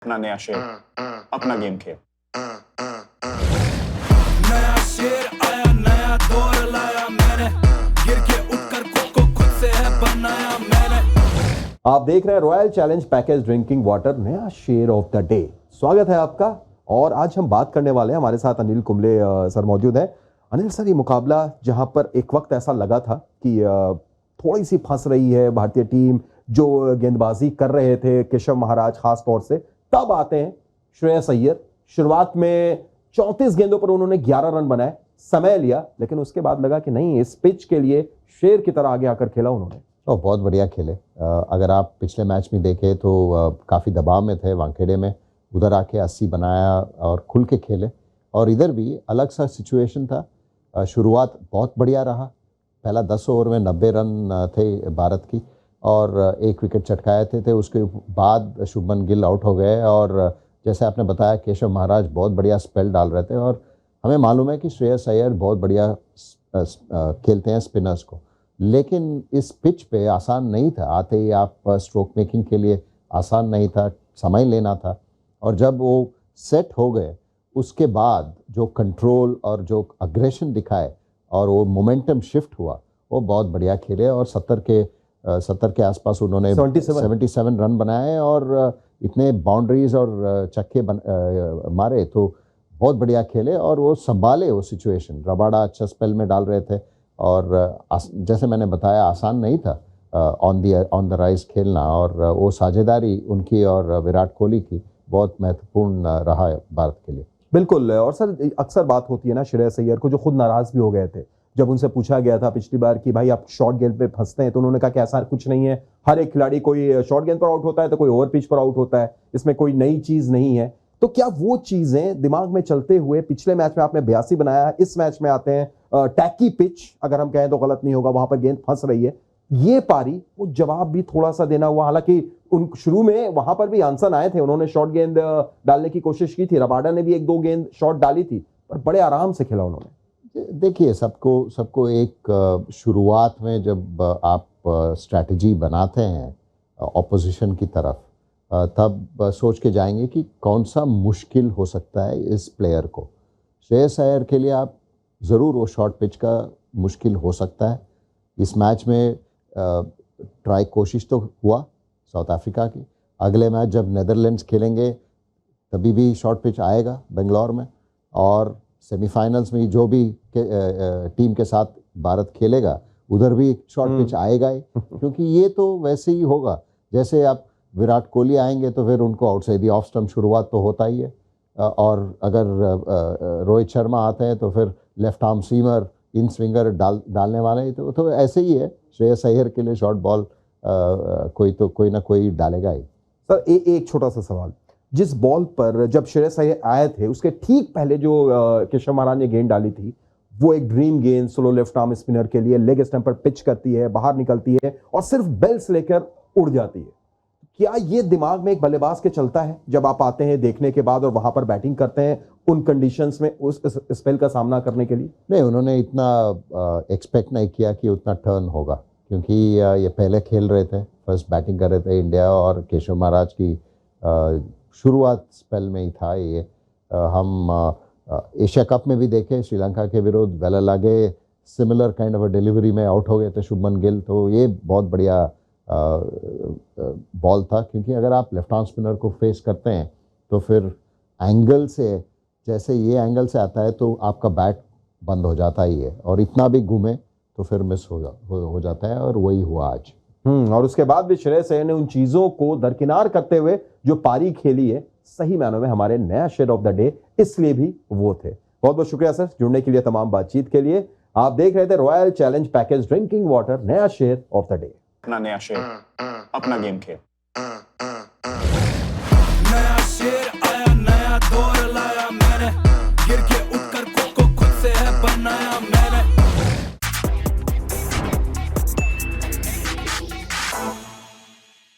अपना नया शेर, अपना गेम खेल। नया शेर आया, नया दौर लाया मैंने, गिर के उठकर खुद को खुद से है बनाया मैंने। आप देख रहे हैं royal challenge package drinking water, नया शेर ऑफ द डे। स्वागत है आपका। और आज हम बात करने वाले हैं, हमारे साथ अनिल कुंबले सर मौजूद हैं। अनिल सर, ये मुकाबला जहां पर एक वक्त ऐसा लगा था कि थोड़ी सी फंस रही है भारतीय टीम, जो गेंदबाजी कर रहे थे केशव महाराज खास तौर से, तब आते हैं श्रेयस अय्यर। शुरुआत में 34 गेंदों पर उन्होंने 11 रन बनाए, समय लिया, लेकिन उसके बाद लगा कि नहीं, इस पिच के लिए शेर की तरह आगे आकर खेला उन्होंने। तो बहुत बढ़िया खेले। अगर आप पिछले मैच में देखें तो काफ़ी दबाव में थे वानखेड़े में, उधर आके 80 बनाया और खुल के खेले। और इधर भी अलग सा सिचुएशन था। शुरुआत बहुत बढ़िया रहा। पहला 10 ओवर में 90 रन थे भारत की और एक विकेट चटकाए थे। उसके बाद शुभमन गिल आउट हो गए और जैसे आपने बताया केशव महाराज बहुत बढ़िया स्पेल डाल रहे थे। और हमें मालूम है कि श्रेयस अय्यर बहुत बढ़िया खेलते हैं स्पिनर्स को, लेकिन इस पिच पे आसान नहीं था। आते ही आप स्ट्रोक मेकिंग के लिए आसान नहीं था, समय लेना था। और जब वो सेट हो गए उसके बाद जो कंट्रोल और जो अग्रेशन दिखाए और वो मोमेंटम शिफ्ट हुआ, वो बहुत बढ़िया खेले। और 70 के आसपास उन्होंने 77 रन बनाए और इतने बाउंड्रीज और चक्के मारे, तो बहुत बढ़िया खेले। और वो संभाले वो सिचुएशन। रबाडा अच्छा स्पेल में डाल रहे थे और जैसे मैंने बताया आसान नहीं था ऑन द राइज खेलना। और वो साझेदारी उनकी और विराट कोहली की बहुत महत्वपूर्ण रहा है भारत के लिए। बिल्कुल। और सर, अक्सर बात होती है ना श्रेयस अय्यर को, जो खुद नाराज भी हो गए थे जब उनसे पूछा गया था पिछली बार कि भाई आप शॉर्ट गेंद पे फंसते हैं, तो उन्होंने कहा कि ऐसा कुछ नहीं है, हर एक खिलाड़ी कोई शॉर्ट गेंद पर आउट होता है तो कोई ओवर पिच पर आउट होता है, इसमें कोई नई चीज नहीं है। तो क्या वो चीजें दिमाग में चलते हुए पिछले मैच में आपने 82 बनाया, इस मैच में आते हैं टैकी पिच, अगर हम कहें तो गलत नहीं होगा, वहां पर गेंद फंस रही है, ये पारी वो जवाब भी थोड़ा सा देना हुआ। हालांकि उन शुरू में वहां पर भी आंसर आए थे, उन्होंने शॉर्ट गेंद डालने की कोशिश की थी, रबाडा ने भी 1-2 गेंद शॉर्ट डाली थी, पर बड़े आराम से खेला उन्होंने। देखिए, सबको एक शुरुआत में जब आप स्ट्रैटेजी बनाते हैं ऑपोजिशन की तरफ, तब सोच के जाएंगे कि कौन सा मुश्किल हो सकता है इस प्लेयर को। श्रेयस अय्यर के लिए आप ज़रूर वो शॉर्ट पिच का मुश्किल हो सकता है। इस मैच में कोशिश तो हुआ साउथ अफ्रीका की। अगले मैच जब नेदरलैंड्स खेलेंगे तभी भी शॉर्ट पिच आएगा बेंगलोर में। और सेमीफाइनल्स में जो भी टीम के साथ भारत खेलेगा उधर भी शॉर्ट पिच आएगा ही, क्योंकि ये तो वैसे ही होगा। जैसे आप विराट कोहली आएंगे तो फिर उनको आउटसाइड द ऑफ स्टंप शुरुआत तो होता ही है। और अगर रोहित शर्मा आते हैं तो फिर लेफ्ट आर्म सीमर, इन स्विंगर डालने वाले ही, तो ऐसे ही है। श्रेयस अय्यर के लिए शॉर्ट बॉल कोई ना कोई डालेगा ही। सर, एक छोटा सा सवाल, जिस बॉल पर जब श्रेयस अय्यर आए थे उसके ठीक पहले जो केशव महाराज ने गेंद डाली थी, वो एक ड्रीम गेंद स्लो लेफ्ट आर्म स्पिनर के लिए लेग स्टंप पर पिच करती है, बाहर निकलती है और सिर्फ बेल्स लेकर उड़ जाती है। क्या ये दिमाग में एक बल्लेबाज के चलता है जब आप आते हैं देखने के बाद और वहां पर बैटिंग करते हैं उन कंडीशंस में उस स्पेल का सामना करने के लिए? नहीं, उन्होंने इतना एक्सपेक्ट नहीं किया कि उतना टर्न होगा, क्योंकि ये पहले खेल रहे थे, फर्स्ट बैटिंग कर रहे थे इंडिया। और केशव महाराज की शुरुआत स्पेल में ही था ये। हम एशिया कप में भी देखे श्रीलंका के विरुद्ध, Wellalage similar kind of delivery में आउट हो गए थे शुभमन गिल। तो ये बहुत बढ़िया बॉल था, क्योंकि अगर आप लेफ्ट आर्म स्पिनर को फेस करते हैं तो फिर एंगल से, जैसे ये एंगल से आता है तो आपका बैट बंद हो जाता ही है, और इतना भी घूमे तो फिर मिस हो जाता है। और वही हुआ आज। और उसके बाद भी श्रेयस अय्यर ने उन चीजों को दरकिनार करते हुए जो पारी खेली है, सही मायनों में हमारे नया शेर ऑफ द डे इसलिए भी वो थे। बहुत बहुत शुक्रिया सर जुड़ने के लिए, तमाम बातचीत के लिए। आप देख रहे थे royal challenge package drinking water, नया शेर ऑफ द डे। अपना नया शेर, अपना गेम खेल।